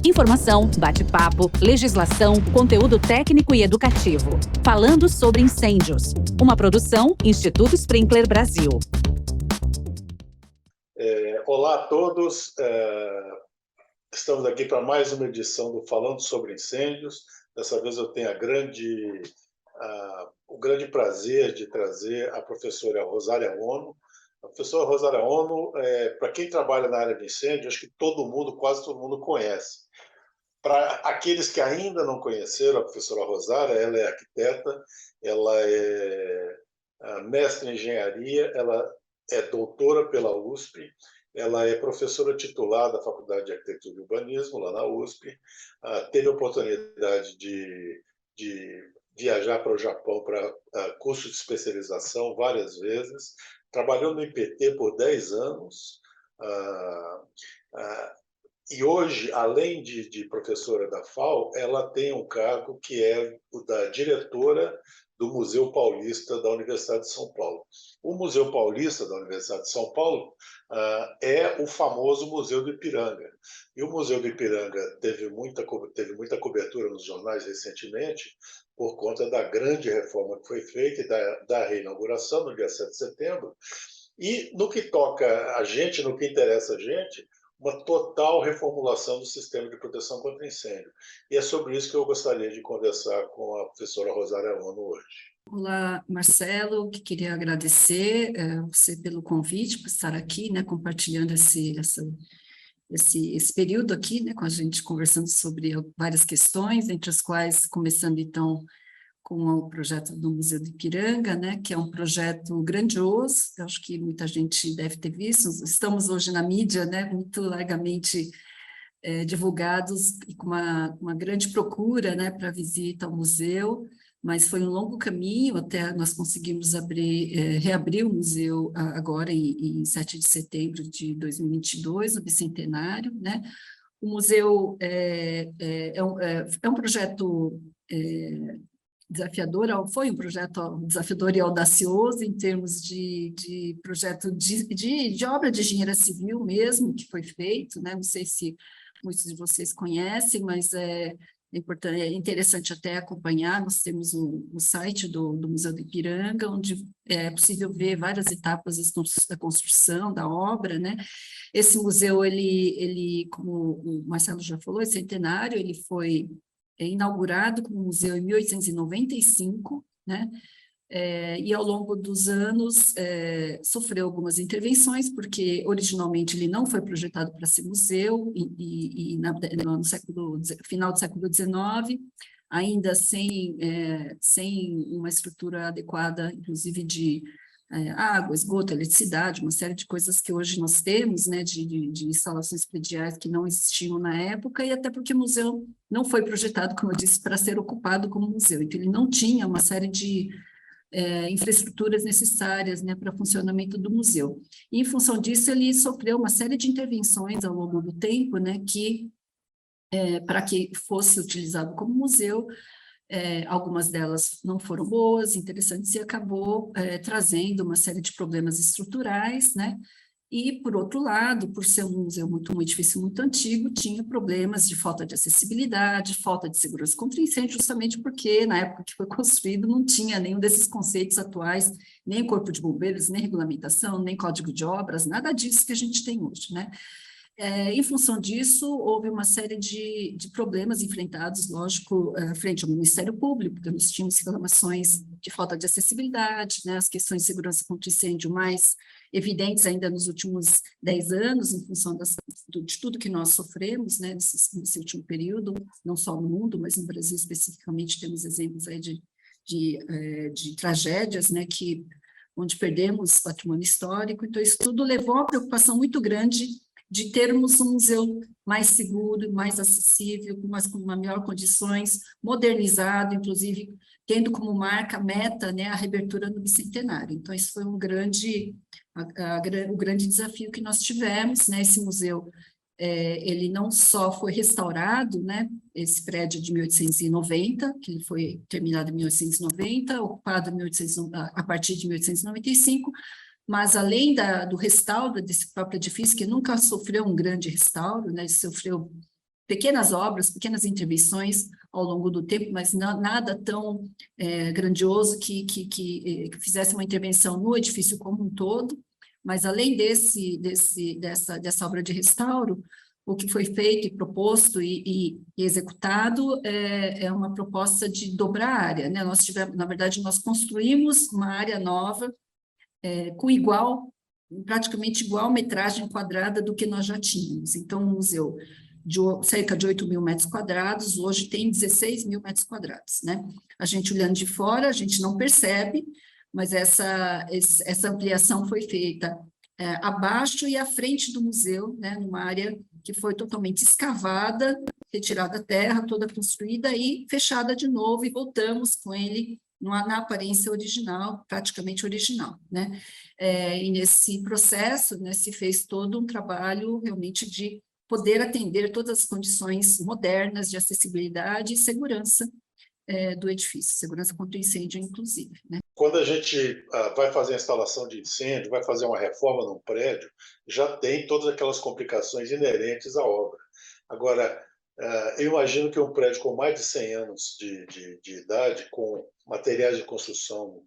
Informação, bate-papo, legislação, conteúdo técnico e educativo. Falando sobre incêndios. Uma produção Instituto Sprinkler Brasil. Olá a todos. Estamos aqui para mais uma edição do Falando sobre Incêndios. Dessa vez eu tenho o grande prazer de trazer a professora Rosária Ono. A professora Rosária Ono, para quem trabalha na área de incêndio, acho que quase todo mundo conhece. Para aqueles que ainda não conheceram a professora Rosária, ela é arquiteta, ela é mestre em engenharia, ela é doutora pela USP, ela é professora titular da Faculdade de Arquitetura e Urbanismo, lá na USP, teve a oportunidade de viajar para o Japão para curso de especialização várias vezes, trabalhou no IPT por 10 anos, e hoje, além de professora da FAO, ela tem um cargo que é o da diretora do Museu Paulista da Universidade de São Paulo. O Museu Paulista da Universidade de São Paulo é o famoso Museu do Ipiranga. E o Museu do Ipiranga teve muita cobertura nos jornais recentemente por conta da grande reforma que foi feita e da reinauguração no dia 7 de setembro. E no que toca a gente, no que interessa a gente, uma total reformulação do sistema de proteção contra incêndio. E é sobre isso que eu gostaria de conversar com a professora Rosária Ono hoje. Olá, Marcelo, que queria agradecer você pelo convite, por estar aqui, né, compartilhando esse período aqui, né, com a gente, conversando sobre várias questões, entre as quais, começando então com o projeto do Museu do Ipiranga, né, que é um projeto grandioso, eu acho que muita gente deve ter visto, estamos hoje na mídia, né, muito largamente divulgados e com uma grande procura, né, para visita ao museu, mas foi um longo caminho até nós conseguimos reabrir o museu agora em 7 de setembro de 2022, no bicentenário, né. O museu é um projeto desafiador, foi um projeto desafiador e audacioso em termos de projeto de obra de engenharia civil mesmo, que foi feito, né? Não sei se muitos de vocês conhecem, mas é interessante até acompanhar. Nós temos um site do Museu do Ipiranga, onde é possível ver várias etapas da construção da obra, né? Esse museu, ele, como o Marcelo já falou, é centenário, ele foi inaugurado como museu em 1895, né? E ao longo dos anos sofreu algumas intervenções, porque originalmente ele não foi projetado para ser museu, no final do século XIX, ainda sem uma estrutura adequada, inclusive de água, esgoto, eletricidade, uma série de coisas que hoje nós temos, né, de instalações prediais que não existiam na época, e até porque o museu não foi projetado, como eu disse, para ser ocupado como museu, então ele não tinha uma série de infraestruturas necessárias, né, para o funcionamento do museu. E, em função disso, ele sofreu uma série de intervenções ao longo do tempo, né, para que fosse utilizado como museu. Algumas delas não foram boas, interessantes, e acabou trazendo uma série de problemas estruturais, né? E, por outro lado, por ser um museu um edifício muito antigo, tinha problemas de falta de acessibilidade, falta de segurança contra incêndio, justamente porque, na época que foi construído, não tinha nenhum desses conceitos atuais, nem corpo de bombeiros, nem regulamentação, nem código de obras, nada disso que a gente tem hoje, né? Em função disso, houve uma série de problemas enfrentados, lógico, frente ao Ministério Público, porque nós tínhamos reclamações de falta de acessibilidade, né, as questões de segurança contra incêndio mais evidentes ainda nos últimos 10 anos, em função de tudo que nós sofremos, né, nesse último período, não só no mundo, mas no Brasil especificamente, temos exemplos aí de tragédias, né, onde perdemos patrimônio histórico. Então isso tudo levou a uma preocupação muito grande de termos um museu mais seguro, mais acessível, com uma melhor condições, modernizado, inclusive tendo como meta, né, a reabertura no bicentenário. Então, isso foi o grande desafio que nós tivemos, né? Esse museu, ele não só foi restaurado, né, esse prédio de 1890, que ele foi terminado em 1890, ocupado a partir de 1895, mas além do restauro desse próprio edifício, que nunca sofreu um grande restauro, né, sofreu pequenas obras, pequenas intervenções ao longo do tempo, mas nada tão grandioso que fizesse uma intervenção no edifício como um todo. Mas, além dessa obra de restauro, o que foi feito e proposto e executado é uma proposta de dobrar a área, né? Na verdade, nós construímos uma área nova com praticamente igual metragem quadrada do que nós já tínhamos. Então, o museu, de cerca de 8.000 metros quadrados, hoje tem 16.000 metros quadrados, né? A gente olhando de fora, a gente não percebe, mas essa ampliação foi feita abaixo e à frente do museu, né? Numa área que foi totalmente escavada, retirada a terra, toda construída e fechada de novo, e voltamos com ele na aparência original, praticamente original, né? E nesse processo, né, se fez todo um trabalho realmente de poder atender todas as condições modernas de acessibilidade e segurança do edifício, segurança contra incêndio, inclusive, né? Quando a gente vai fazer a instalação de incêndio, vai fazer uma reforma num prédio, já tem todas aquelas complicações inerentes à obra. Agora, eu imagino que um prédio com mais de 100 anos de idade, com materiais de construção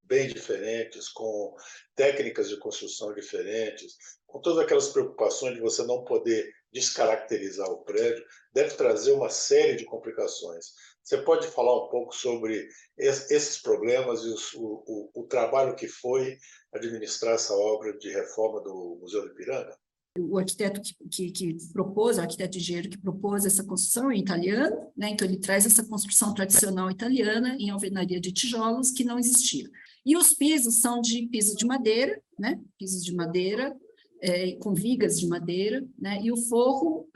bem diferentes, com técnicas de construção diferentes, com todas aquelas preocupações de você não poder descaracterizar o prédio, deve trazer uma série de complicações. Você pode falar um pouco sobre esses problemas e o trabalho que foi administrar essa obra de reforma do Museu do Ipiranga? O arquiteto o arquiteto engenheiro que propôs essa construção é italiano, né? Então ele traz essa construção tradicional italiana em alvenaria de tijolos que não existia. E os pisos são de piso de madeira, né? Pisos de madeira, com vigas de madeira, né? E o forro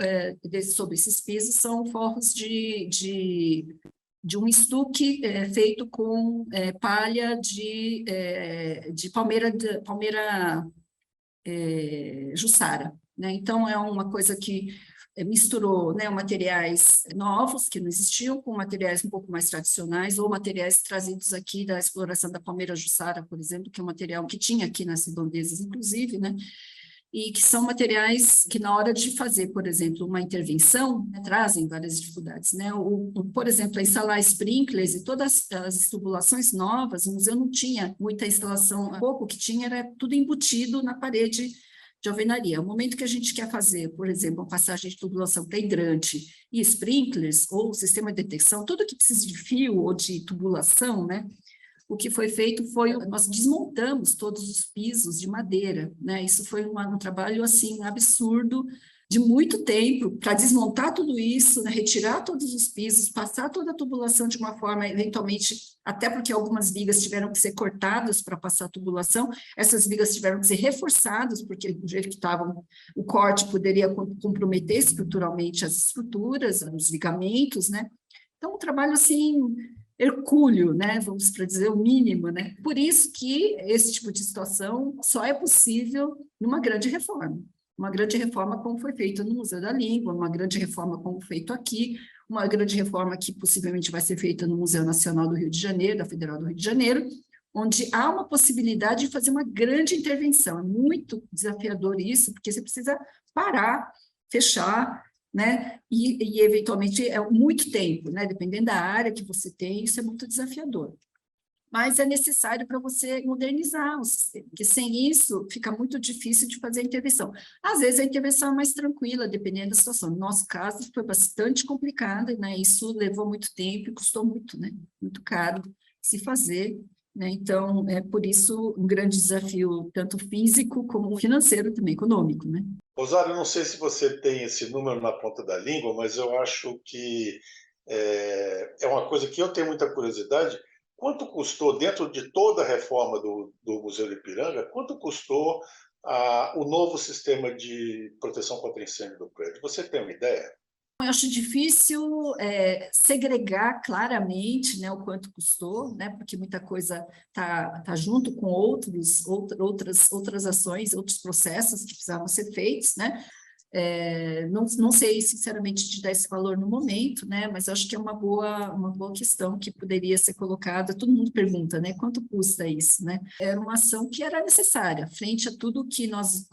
sobre esses pisos são forros de um estuque feito com palha de palmeira Jussara, né? Então é uma coisa que misturou, né, materiais novos que não existiam com materiais um pouco mais tradicionais ou materiais trazidos aqui da exploração da palmeira Jussara, por exemplo, que é um material que tinha aqui nas redondezas, inclusive, né? E que são materiais que, na hora de fazer, por exemplo, uma intervenção, né, trazem várias dificuldades, né? Por exemplo, instalar sprinklers e todas as tubulações novas, o museu não tinha muita instalação, pouco que tinha era tudo embutido na parede de alvenaria. O momento que a gente quer fazer, por exemplo, uma passagem de tubulação para hidrante e sprinklers, ou sistema de detecção, tudo que precisa de fio ou de tubulação, né? O que foi feito foi, nós desmontamos todos os pisos de madeira, né? Isso foi um trabalho, assim, absurdo, de muito tempo, para desmontar tudo isso, né? Retirar todos os pisos, passar toda a tubulação de uma forma, eventualmente, até porque algumas vigas tiveram que ser cortadas para passar a tubulação, essas vigas tiveram que ser reforçadas, porque do jeito que estavam, o corte poderia comprometer estruturalmente as estruturas, os ligamentos, né? Então, um trabalho, assim, hercúleo, né, vamos para dizer o mínimo, né? Por isso que esse tipo de situação só é possível numa grande reforma. Uma grande reforma como foi feita no Museu da Língua, uma grande reforma como feito aqui, uma grande reforma que possivelmente vai ser feita no Museu Nacional do Rio de Janeiro, da Federal do Rio de Janeiro, onde há uma possibilidade de fazer uma grande intervenção. É muito desafiador isso, porque você precisa parar, fechar, né? E eventualmente é muito tempo, né? Dependendo da área que você tem, isso é muito desafiador. Mas é necessário para você modernizar o sistema, porque sem isso fica muito difícil de fazer a intervenção. Às vezes a intervenção é mais tranquila, dependendo da situação. No nosso caso, foi bastante complicada, né? Isso levou muito tempo e custou muito, né? Muito caro se fazer, né? Então, é por isso um grande desafio, tanto físico como financeiro também, econômico, né? Rosário, não sei se você tem esse número na ponta da língua, mas eu acho que é uma coisa que eu tenho muita curiosidade. Quanto custou, dentro de toda a reforma do Museu do Ipiranga, quanto custou o novo sistema de proteção contra incêndio do prédio? Você tem uma ideia? Eu acho difícil segregar claramente, né, o quanto custou, né, porque muita coisa tá junto com outras ações, outros processos que precisavam ser feitos, né? Não sei, sinceramente, te dar esse valor no momento, né? Mas acho que é uma boa questão que poderia ser colocada. Todo mundo pergunta, né? Quanto custa isso, né? Era uma ação que era necessária, frente a tudo que nós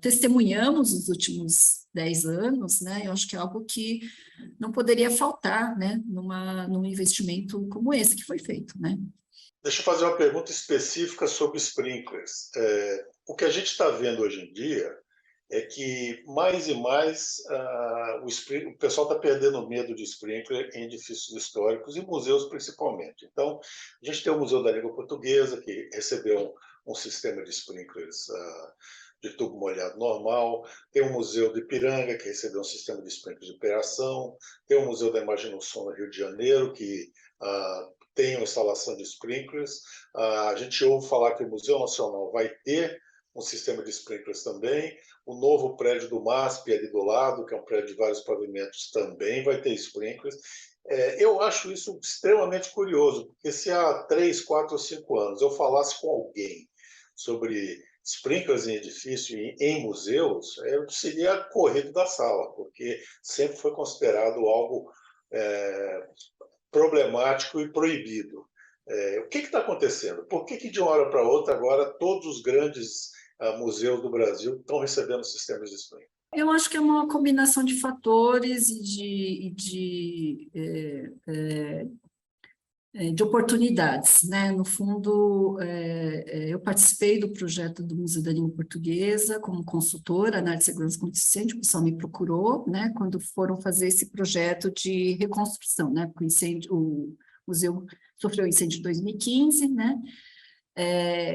testemunhamos nos últimos 10 anos, né? Eu acho que é algo que não poderia faltar, né? Num investimento como esse que foi feito, né? Deixa eu fazer uma pergunta específica sobre sprinklers. O que a gente está vendo hoje em dia é que mais e mais o pessoal está perdendo medo de sprinkler em edifícios históricos e museus principalmente. Então, a gente tem o Museu da Língua Portuguesa, que recebeu um sistema de sprinklers de tubo molhado normal, tem o Museu do Ipiranga, que recebeu um sistema de sprinklers de operação, tem o Museu da Imagem do Som no Rio de Janeiro, que tem uma instalação de sprinklers. A gente ouve falar que o Museu Nacional vai ter um sistema de sprinklers também. O novo prédio do MASP, ali do lado, que é um prédio de vários pavimentos, também vai ter sprinklers. Eu acho isso extremamente curioso, porque se há 3, 4 ou 5 anos eu falasse com alguém sobre sprinklers em edifício e em museus, eu seria corrido da sala, porque sempre foi considerado algo problemático e proibido. O que está acontecendo? Por que de uma hora para outra agora todos os grandes museus do Brasil estão recebendo sistemas de sprinkler? Eu acho que é uma combinação de fatores e de oportunidades, né? No fundo, eu participei do projeto do Museu da Língua Portuguesa como consultora na área de segurança contra incêndio. O pessoal me procurou, né? Quando foram fazer esse projeto de reconstrução, né? Porque o museu sofreu incêndio em 2015, né?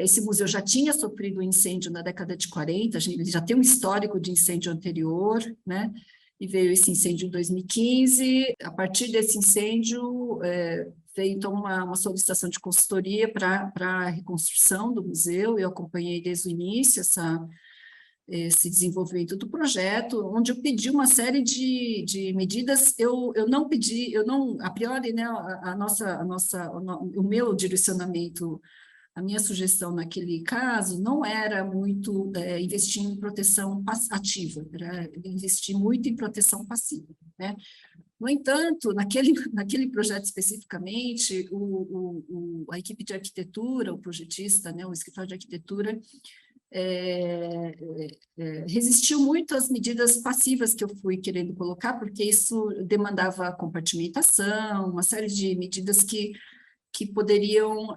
Esse museu já tinha sofrido um incêndio na década de 40, ele já tem um histórico de incêndio anterior, né? E veio esse incêndio em 2015. A partir desse incêndio, veio então uma solicitação de consultoria para a reconstrução do museu. Eu acompanhei desde o início esse desenvolvimento do projeto, onde eu pedi uma série de medidas. Eu não pedi, a priori, né, o meu direcionamento, a minha sugestão naquele caso não era muito investir em proteção ativa, era investir muito em proteção passiva, né? No entanto, naquele projeto especificamente, a equipe de arquitetura, o projetista, né, o escritório de arquitetura, resistiu muito às medidas passivas que eu fui querendo colocar, porque isso demandava compartimentação, uma série de medidas que poderiam,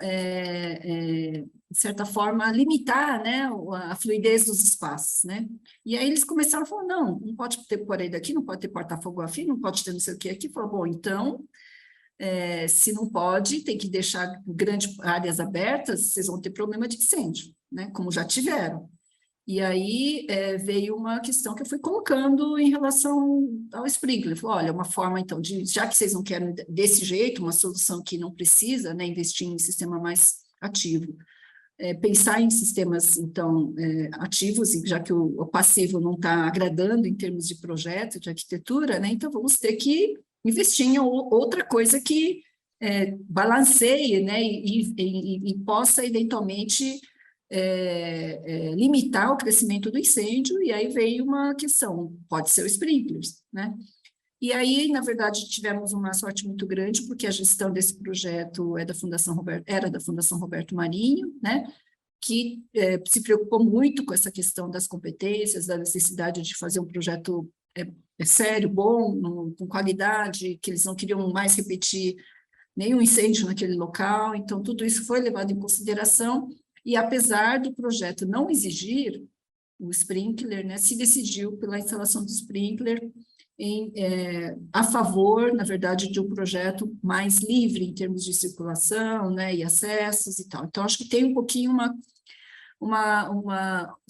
de certa forma, limitar, né, a fluidez dos espaços, né? E aí eles começaram a falar, não pode ter parede aqui, não pode ter porta-fogo aqui, não pode ter não sei o que aqui. Falou, bom, então, se não pode, tem que deixar grandes áreas abertas, vocês vão ter problema de incêndio, né, como já tiveram. E aí veio uma questão que eu fui colocando em relação ao sprinkler. Falei, olha, uma forma, então, já que vocês não querem desse jeito, uma solução que não precisa, né, investir em sistema mais ativo, pensar em sistemas, então, ativos, já que o passivo não está agradando em termos de projeto, de arquitetura, né, então vamos ter que investir em outra coisa que balanceie, né, e possa, eventualmente, limitar o crescimento do incêndio. E aí veio uma questão, pode ser o sprinklers, né? E aí, na verdade, tivemos uma sorte muito grande, porque a gestão desse projeto era da Fundação Roberto Marinho, né? Que se preocupou muito com essa questão das competências, da necessidade de fazer um projeto sério, bom, com qualidade, que eles não queriam mais repetir nenhum incêndio naquele local. Então, tudo isso foi levado em consideração. E apesar do projeto não exigir o sprinkler, né, se decidiu pela instalação do sprinkler a favor, na verdade, de um projeto mais livre em termos de circulação, né, e acessos e tal. Então, acho que tem um pouquinho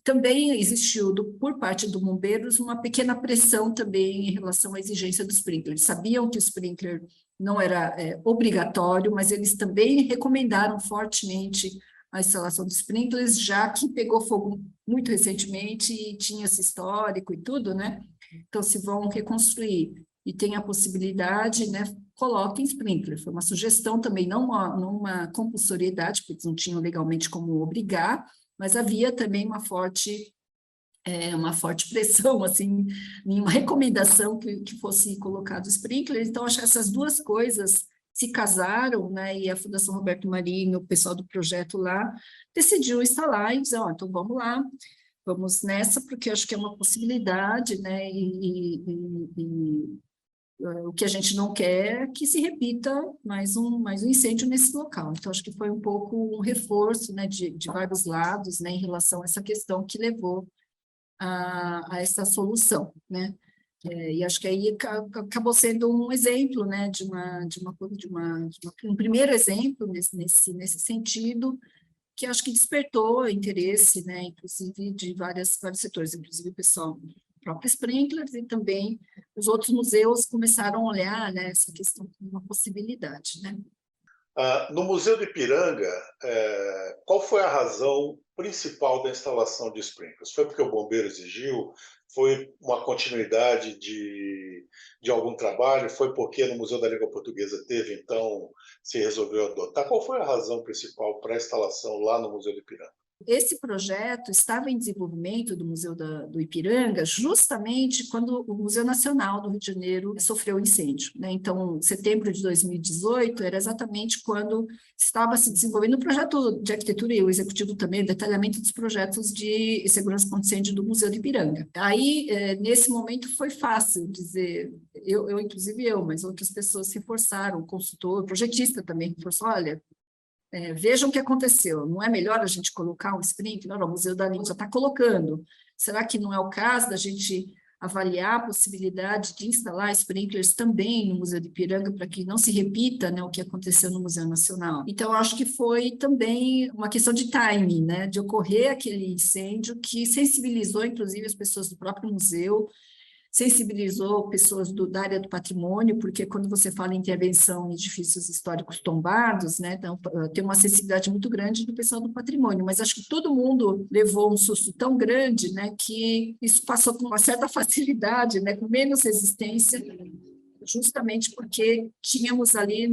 também existiu, por parte do Bombeiros, uma pequena pressão também em relação à exigência do sprinkler. Eles sabiam que o sprinkler não era obrigatório, mas eles também recomendaram fortemente a instalação dos sprinklers, já que pegou fogo muito recentemente e tinha esse histórico e tudo, né? Então, se vão reconstruir e tem a possibilidade, né, coloquem sprinkler. Foi uma sugestão também, não uma compulsoriedade, porque eles não tinham legalmente como obrigar, mas havia também uma forte uma forte pressão, assim, nenhuma recomendação que fosse colocado sprinkler. Então, acho que essas duas coisas se casaram, né, e a Fundação Roberto Marinho, o pessoal do projeto lá, decidiu instalar e dizer, então vamos lá, vamos nessa, porque acho que é uma possibilidade, né, o que a gente não quer é que se repita mais um incêndio nesse local. Então, acho que foi um pouco um reforço, né, de vários lados, né, em relação a essa questão que levou a essa solução, né? E acho que aí acabou sendo um exemplo, né, um primeiro exemplo nesse sentido, que acho que despertou interesse, né, inclusive de vários setores, inclusive o pessoal do próprio Sprinklers, e também os outros museus começaram a olhar, né, essa questão como uma possibilidade, né? No Museu do Ipiranga, qual foi a razão principal da instalação de sprinklers? Foi porque o bombeiro exigiu? Foi uma continuidade de algum trabalho? Foi porque no Museu da Língua Portuguesa teve, então se resolveu adotar? Qual foi a razão principal para a instalação lá no Museu do Ipiranga? Esse projeto estava em desenvolvimento do Museu do Ipiranga justamente quando o Museu Nacional do Rio de Janeiro sofreu incêndio, né? Então, setembro de 2018 era exatamente quando estava se desenvolvendo o projeto de arquitetura e o executivo também, o detalhamento dos projetos de segurança contra incêndio do Museu do Ipiranga. Aí, nesse momento, foi fácil dizer, inclusive eu, mas outras pessoas reforçaram, o consultor, o projetista também reforçou, olha, vejam o que aconteceu, não é melhor a gente colocar um sprinkler? O Museu da Língua já está colocando. Será que não é o caso da gente avaliar a possibilidade de instalar sprinklers também no Museu de Ipiranga para que não se repita, né, o que aconteceu no Museu Nacional? Então, acho que foi também uma questão de timing, né, de ocorrer aquele incêndio que sensibilizou, inclusive, as pessoas do próprio museu, sensibilizou pessoas da área do patrimônio, porque quando você fala em intervenção em edifícios históricos tombados, né, então, tem uma sensibilidade muito grande do pessoal do patrimônio, mas acho que todo mundo levou um susto tão grande, né, que isso passou com uma certa facilidade, né, com menos resistência, justamente porque tínhamos ali,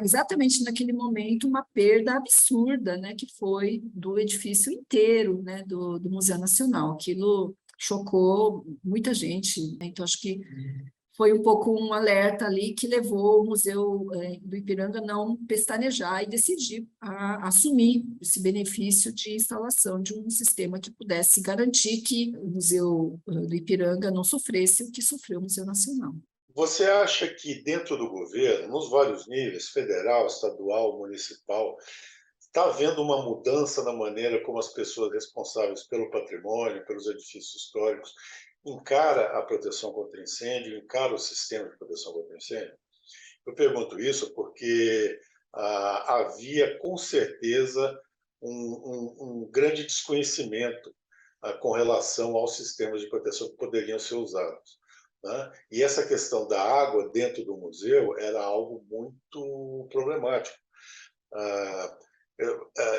exatamente naquele momento, uma perda absurda, né, que foi do edifício inteiro, né, do Museu Nacional. Aquilo chocou muita gente, né? Então acho que foi um pouco um alerta ali que levou o Museu do Ipiranga a não pestanejar e decidir a assumir esse benefício de instalação de um sistema que pudesse garantir que o Museu do Ipiranga não sofresse o que sofreu o Museu Nacional. Você acha que dentro do governo, nos vários níveis, federal, estadual, municipal, está havendo uma mudança na maneira como as pessoas responsáveis pelo patrimônio, pelos edifícios históricos, encara a proteção contra incêndio, encara o sistema de proteção contra incêndio? Eu pergunto isso porque havia, com certeza, um grande desconhecimento com relação aos sistemas de proteção que poderiam ser usados, né? E essa questão da água dentro do museu era algo muito problemático.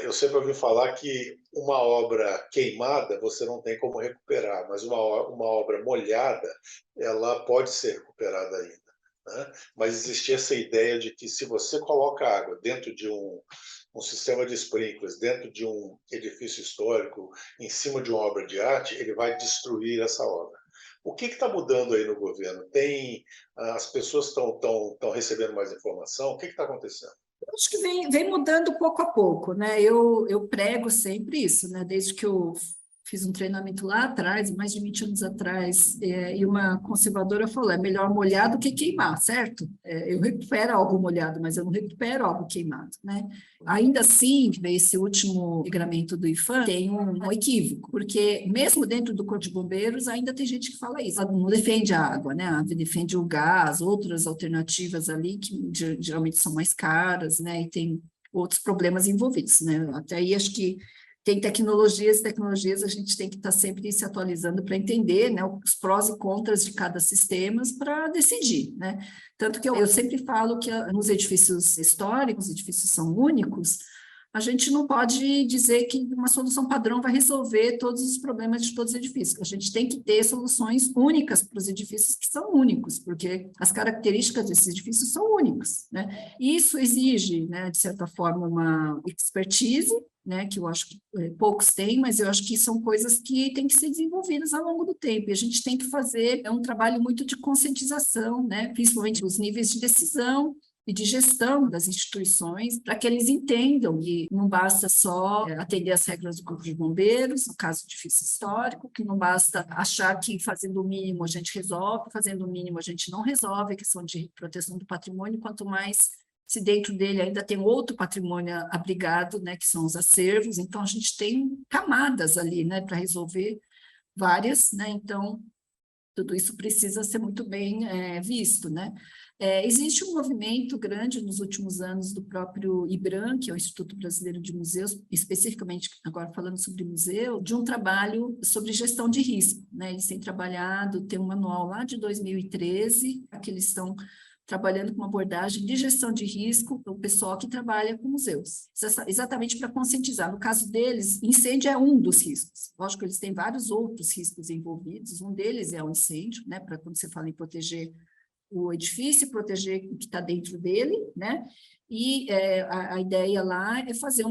Eu sempre ouvi falar que uma obra queimada você não tem como recuperar, mas uma obra molhada ela pode ser recuperada ainda, né? Mas existia essa ideia de que se você coloca água dentro de um sistema de sprinklers, dentro de um edifício histórico, em cima de uma obra de arte, ele vai destruir essa obra. O que está mudando aí no governo? As pessoas estão recebendo mais informação? O que está acontecendo? Acho que vem mudando pouco a pouco, né? Eu prego sempre isso, né? Desde que eu fiz um treinamento lá atrás, mais de 20 anos atrás, e uma conservadora falou, é melhor molhar do que queimar, certo? Eu recupero algo molhado, mas eu não recupero algo queimado, né? Ainda assim, esse último regramento do IPHAN tem um equívoco, porque mesmo dentro do Corpo de Bombeiros, ainda tem gente que fala isso, não defende a água, né? Defende o gás, outras alternativas ali que geralmente são mais caras, né? E tem outros problemas envolvidos, né? Até aí acho que tem tecnologias, a gente tem que estar sempre se atualizando para entender, né, os prós e contras de cada sistema para decidir, né? Tanto que eu sempre falo que nos edifícios históricos, os edifícios são únicos, a gente não pode dizer que uma solução padrão vai resolver todos os problemas de todos os edifícios. A gente tem que ter soluções únicas para os edifícios que são únicos, porque as características desses edifícios são únicas, né? E isso exige, né, de certa forma, uma expertise, né, que eu acho que poucos têm, mas eu acho que são coisas que têm que ser desenvolvidas ao longo do tempo, e a gente tem que fazer um trabalho muito de conscientização, né, principalmente os níveis de decisão e de gestão das instituições, para que eles entendam que não basta só atender às regras do Corpo de Bombeiros, no caso difícil histórico, que não basta achar que fazendo o mínimo a gente resolve, fazendo o mínimo a gente não resolve, a questão de proteção do patrimônio, quanto mais se dentro dele ainda tem outro patrimônio abrigado, né, que são os acervos, então a gente tem camadas ali, né, para resolver várias, né, então tudo isso precisa ser muito bem visto, né. Existe um movimento grande nos últimos anos do próprio IBRAM, que é o Instituto Brasileiro de Museus, especificamente agora falando sobre museu, de um trabalho sobre gestão de risco, né, eles têm trabalhado, tem um manual lá de 2013, que eles estão trabalhando com uma abordagem de gestão de risco para o pessoal que trabalha com museus, exatamente para conscientizar. No caso deles, incêndio é um dos riscos. Lógico que eles têm vários outros riscos envolvidos, um deles é o incêndio, né, para quando você fala em proteger o edifício, proteger o que está dentro dele, né, e a ideia lá é fazer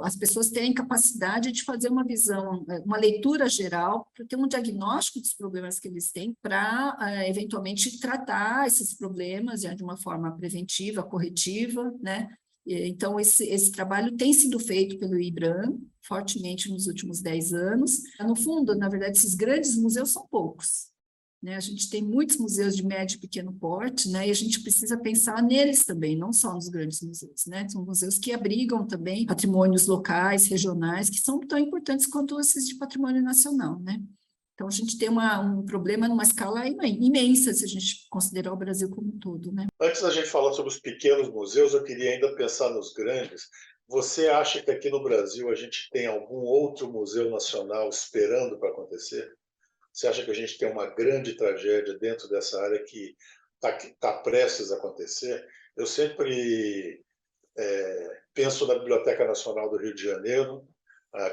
as pessoas terem capacidade de fazer uma visão, uma leitura geral, para ter um diagnóstico dos problemas que eles têm, para eventualmente tratar esses problemas de uma forma preventiva, corretiva, né? Então, esse trabalho tem sido feito pelo IBRAM, fortemente nos últimos 10 anos. No fundo, na verdade, esses grandes museus são poucos, né? A gente tem muitos museus de médio e pequeno porte, né? E a gente precisa pensar neles também, não só nos grandes museus, né? São museus que abrigam também patrimônios locais, regionais, que são tão importantes quanto esses de patrimônio nacional, né? Então, a gente tem um problema numa escala imensa, se a gente considerar o Brasil como um todo, né? Antes da gente falar sobre os pequenos museus, eu queria ainda pensar nos grandes. Você acha que aqui no Brasil a gente tem algum outro museu nacional esperando para acontecer? Você acha que a gente tem uma grande tragédia dentro dessa área que está prestes a acontecer? Eu sempre penso na Biblioteca Nacional do Rio de Janeiro,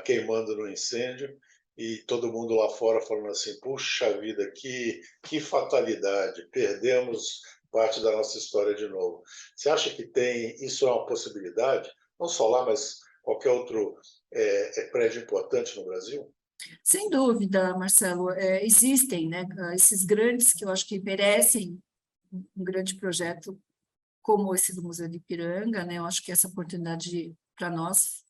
queimando no incêndio, e todo mundo lá fora falando assim, puxa vida, que fatalidade, perdemos parte da nossa história de novo. Você acha que isso é uma possibilidade? Não só lá, mas qualquer outro prédio importante no Brasil? Sem dúvida, Marcelo, existem, né, esses grandes que eu acho que merecem um grande projeto como esse do Museu de Ipiranga, né, eu acho que essa oportunidade para nós,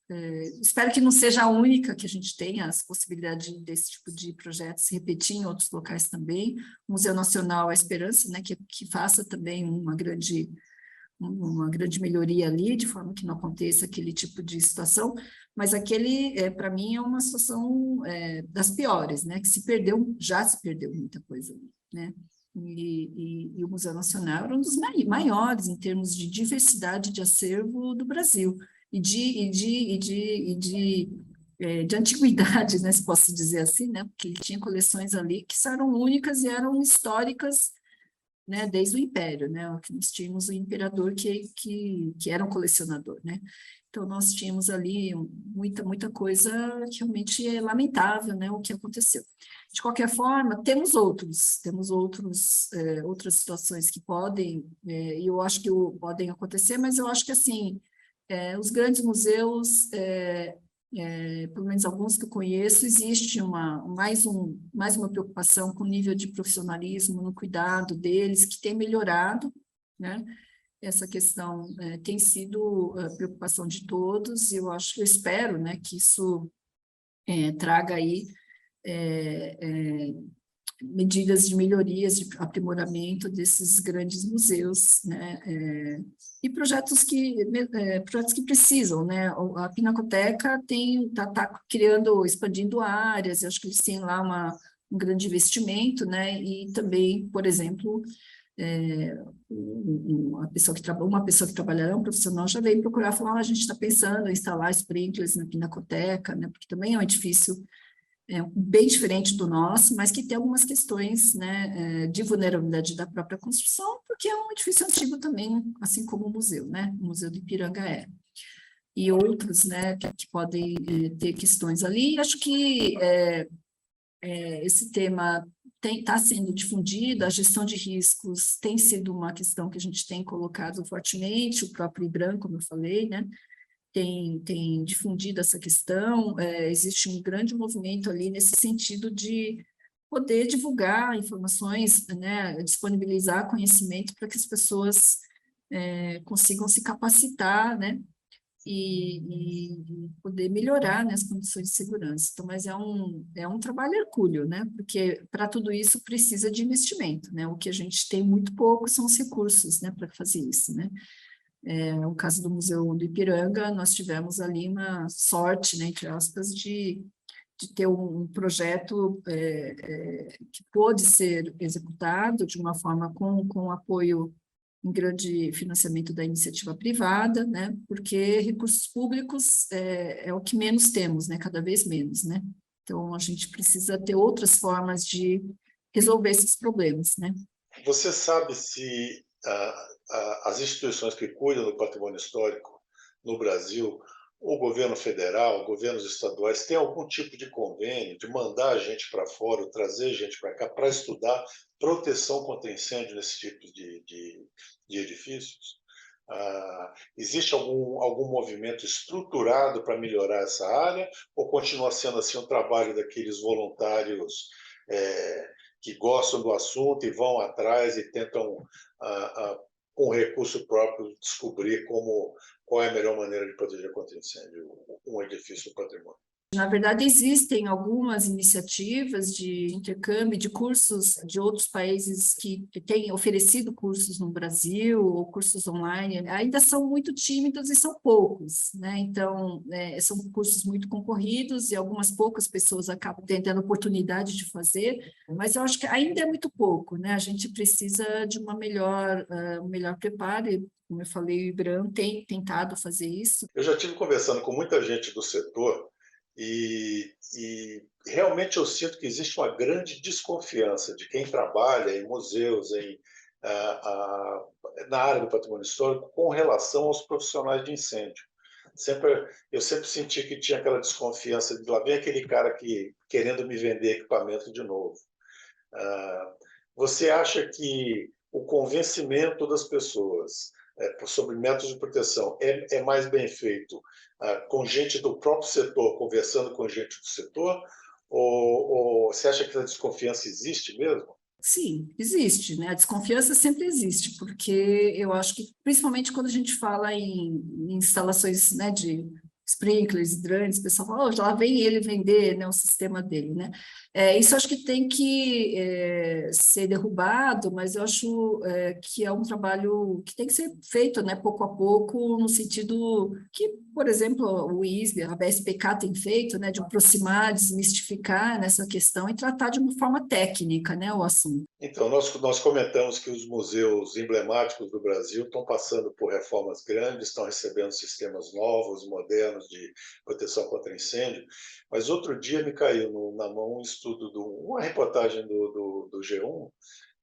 espero que não seja a única que a gente tenha, as possibilidades desse tipo de projeto se repetir em outros locais também, o Museu Nacional A Esperança, né, que faça também uma grande melhoria ali, de forma que não aconteça aquele tipo de situação, mas para mim, é uma situação das piores, né, que já se perdeu muita coisa ali, né, e o Museu Nacional era um dos maiores em termos de diversidade de acervo do Brasil, e de antiguidade, né, se posso dizer assim, né, porque ele tinha coleções ali que eram únicas e eram históricas, né, desde o Império, né, que nós tínhamos o imperador que era um colecionador, né, então nós tínhamos ali muita coisa que realmente é lamentável, né, o que aconteceu. De qualquer forma, temos outras situações que podem, e eu acho que podem acontecer, mas eu acho que, assim, os grandes museus, pelo menos alguns que eu conheço, existe mais uma preocupação com o nível de profissionalismo, no cuidado deles, que tem melhorado, né? Essa questão tem sido a preocupação de todos, e eu espero, né, que isso traga aí medidas de melhorias, de aprimoramento desses grandes museus, né, e projetos que precisam, né, a Pinacoteca está expandindo áreas, eu acho que eles têm lá um grande investimento, né, e também, por exemplo, uma pessoa que trabalhará, um profissional, já veio procurar, falar, a gente está pensando em instalar sprinklers na Pinacoteca, né, porque também é um edifício bem diferente do nosso, mas que tem algumas questões, né, de vulnerabilidade da própria construção, porque é um edifício antigo também, assim como o museu, né, o Museu do Ipiranga e outros, né, que podem ter questões ali. Acho que esse tema está sendo difundido, a gestão de riscos tem sido uma questão que a gente tem colocado fortemente, o próprio IBRAM, como eu falei, né, tem difundido essa questão, existe um grande movimento ali nesse sentido de poder divulgar informações, né, disponibilizar conhecimento para que as pessoas consigam se capacitar, né, e poder melhorar, né, as condições de segurança. Então, mas é um trabalho hercúleo, né, porque para tudo isso precisa de investimento, né, o que a gente tem muito pouco são os recursos, né, para fazer isso, né. No caso do Museu do Ipiranga, nós tivemos ali uma sorte, né, entre aspas, de ter um projeto que pôde ser executado de uma forma com apoio em grande financiamento da iniciativa privada, né, porque recursos públicos é o que menos temos, né, cada vez menos, né. Então, a gente precisa ter outras formas de resolver esses problemas, né. Você sabe se as instituições que cuidam do patrimônio histórico no Brasil, o governo federal, governos estaduais, têm algum tipo de convênio de mandar gente para fora, ou trazer gente para cá para estudar proteção contra incêndio nesse tipo de edifícios? Existe algum movimento estruturado para melhorar essa área, ou continua sendo assim um trabalho daqueles voluntários que gostam do assunto e vão atrás e tentam, com recurso próprio, descobrir qual é a melhor maneira de proteger contra incêndio um edifício do patrimônio? Na verdade, existem algumas iniciativas de intercâmbio de cursos de outros países que têm oferecido cursos no Brasil, ou cursos online, ainda são muito tímidos e são poucos, né? Então, são cursos muito concorridos e algumas poucas pessoas acabam tendo a oportunidade de fazer, mas eu acho que ainda é muito pouco, né? A gente precisa de um melhor preparo, e, como eu falei, o IBRAM tem tentado fazer isso. Eu já estive conversando com muita gente do setor, e realmente eu sinto que existe uma grande desconfiança de quem trabalha em museus, na área do patrimônio histórico, com relação aos profissionais de incêndio. Eu sempre senti que tinha aquela desconfiança de lá vem aquele cara querendo me vender equipamento de novo. Você acha que o convencimento das pessoas sobre métodos de proteção é mais bem feito com gente do próprio setor, conversando com gente do setor, ou você acha que essa desconfiança existe mesmo? Sim, existe, né? A desconfiança sempre existe, porque eu acho que, principalmente quando a gente fala em instalações, né, de sprinklers, hidrantes, o pessoal fala, já lá vem ele vender, né, o sistema dele, né? Isso acho que tem que ser derrubado, mas eu acho que é um trabalho que tem que ser feito, né, pouco a pouco, no sentido que, por exemplo, o ISB, a BSPK tem feito, né, de aproximar, desmistificar nessa questão e tratar de uma forma técnica, né, o assunto. Então, nós comentamos que os museus emblemáticos do Brasil estão passando por reformas grandes, estão recebendo sistemas novos, modernos de proteção contra incêndio, mas outro dia me caiu na mão um estudo, uma reportagem do G1,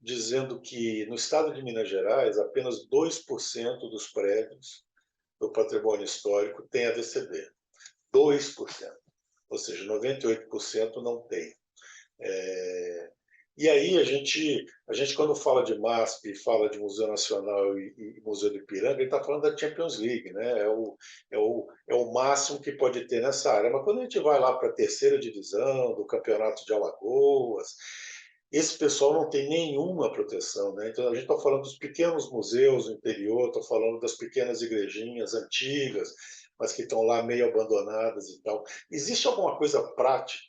dizendo que no estado de Minas Gerais, apenas 2% dos prédios do patrimônio histórico tem AVCB. 2%. Ou seja, 98% não tem. E aí a gente quando fala de MASP, fala de Museu Nacional e Museu do Ipiranga, ele está falando da Champions League, né? É o máximo que pode ter nessa área. Mas quando a gente vai lá para a terceira divisão do Campeonato de Alagoas, esse pessoal não tem nenhuma proteção, né? Então a gente está falando dos pequenos museus no interior, estou falando das pequenas igrejinhas antigas, mas que estão lá meio abandonadas e tal. Existe alguma coisa prática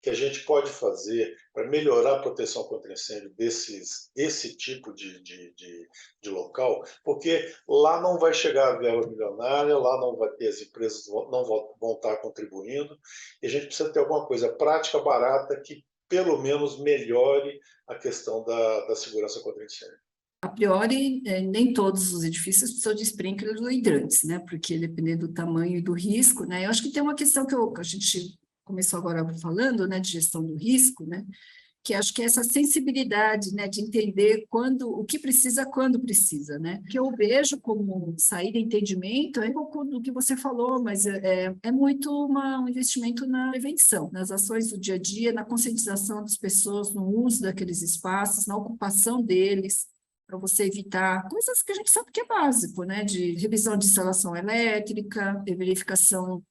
que a gente pode fazer para melhorar a proteção contra incêndio desse tipo de local? Porque lá não vai chegar a verba milionária, lá não vai ter, as empresas não vão estar contribuindo, e a gente precisa ter alguma coisa prática, barata, que pelo menos melhore a questão da segurança contra incêndio. A priori, nem todos os edifícios precisam de sprinklers ou hidrantes, né? Porque dependendo do tamanho e do risco, né? Eu acho que tem uma questão que a gente começou agora falando, né, de gestão do risco, né? Que acho que é essa sensibilidade, né, de entender o que precisa, quando precisa, né? O que eu vejo como saída de entendimento é um pouco do que você falou, mas é muito um investimento na prevenção, nas ações do dia a dia, na conscientização das pessoas, no uso daqueles espaços, na ocupação deles, para você evitar coisas que a gente sabe que é básico, né? De revisão de instalação elétrica, de verificação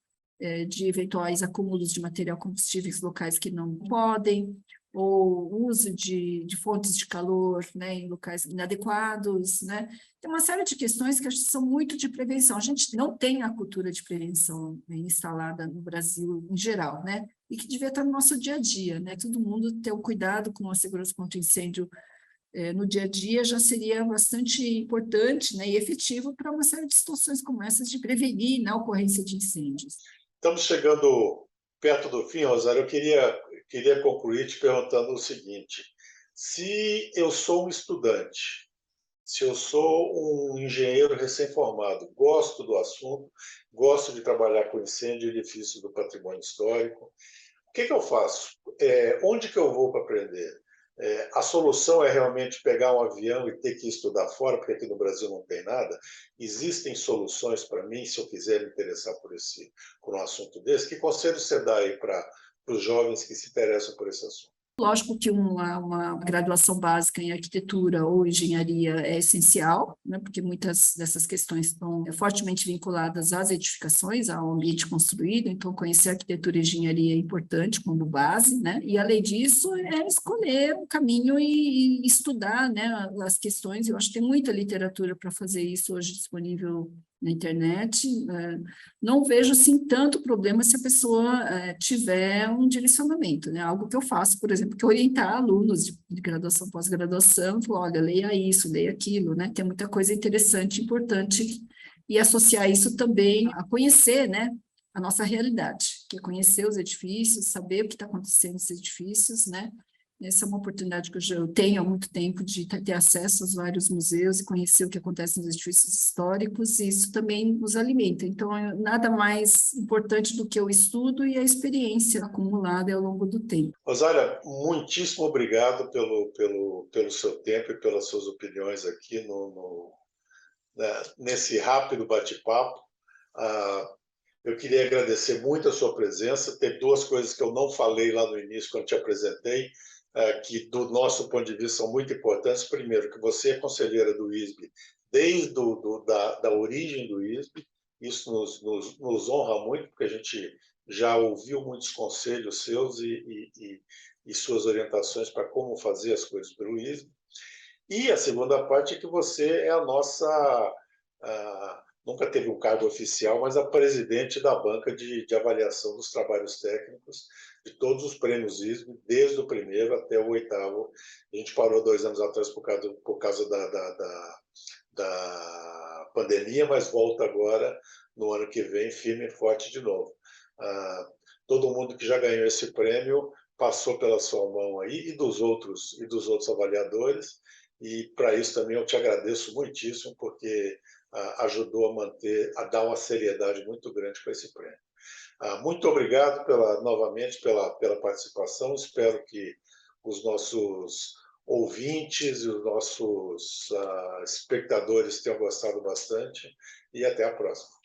de eventuais acúmulos de material combustíveis locais que não podem, ou uso de fontes de calor, né, em locais inadequados, né? Tem uma série de questões que acho que são muito de prevenção. A gente não tem a cultura de prevenção, né, instalada no Brasil em geral, né? E que devia estar no nosso dia a dia, né? Todo mundo ter o cuidado com a segurança contra incêndio no dia a dia já seria bastante importante, né, e efetivo para uma série de situações como essas de prevenir, né, a ocorrência de incêndios. Estamos chegando perto do fim, Rosário. Eu queria concluir te perguntando o seguinte: se eu sou um estudante, se eu sou um engenheiro recém-formado, gosto do assunto, gosto de trabalhar com incêndio e edifícios do patrimônio histórico, o que eu faço? Onde que eu vou para aprender? A solução é realmente pegar um avião e ter que estudar fora, porque aqui no Brasil não tem nada? Existem soluções para mim, se eu quiser me interessar por um assunto desse? Que conselho você dá aí para os jovens que se interessam por esse assunto? Lógico que uma graduação básica em arquitetura ou engenharia é essencial, né, porque muitas dessas questões estão fortemente vinculadas às edificações, ao ambiente construído, então conhecer arquitetura e engenharia é importante como base, né, e além disso é escolher um caminho e estudar, né, as questões. Eu acho que tem muita literatura para fazer isso hoje disponível na internet. Não vejo assim tanto problema se a pessoa tiver um direcionamento, né? Algo que eu faço, por exemplo, que é orientar alunos de graduação, pós-graduação, falar, olha, leia isso, leia aquilo, né? Tem muita coisa interessante, importante, e associar isso também a conhecer, né, a nossa realidade, que é conhecer os edifícios, saber o que está acontecendo nos edifícios, né? Essa é uma oportunidade que eu tenho há muito tempo de ter acesso aos vários museus e conhecer o que acontece nos edifícios históricos, e isso também nos alimenta. Então, nada mais importante do que o estudo e a experiência acumulada ao longo do tempo. Rosália, muitíssimo obrigado pelo seu tempo e pelas suas opiniões aqui nesse rápido bate-papo. Eu queria agradecer muito a sua presença. Tem duas coisas que eu não falei lá no início, quando te apresentei, que do nosso ponto de vista são muito importantes. Primeiro, que você é conselheira do ISB desde da origem do ISB. Isso nos honra muito, porque a gente já ouviu muitos conselhos seus e suas orientações para como fazer as coisas pelo ISB. E a segunda parte é que você é a nossa... nunca teve um cargo oficial, mas a presidente da banca de avaliação dos trabalhos técnicos de todos os prêmios ISB, desde o primeiro até o oitavo. A gente parou 2 anos atrás por causa da pandemia, mas volta agora, no ano que vem, firme e forte de novo. Todo mundo que já ganhou esse prêmio passou pela sua mão aí, e dos outros avaliadores, e para isso também eu te agradeço muitíssimo, porque ajudou a dar uma seriedade muito grande para esse prêmio. Muito obrigado novamente pela participação. Espero que os nossos ouvintes e os nossos espectadores tenham gostado bastante, e até a próxima.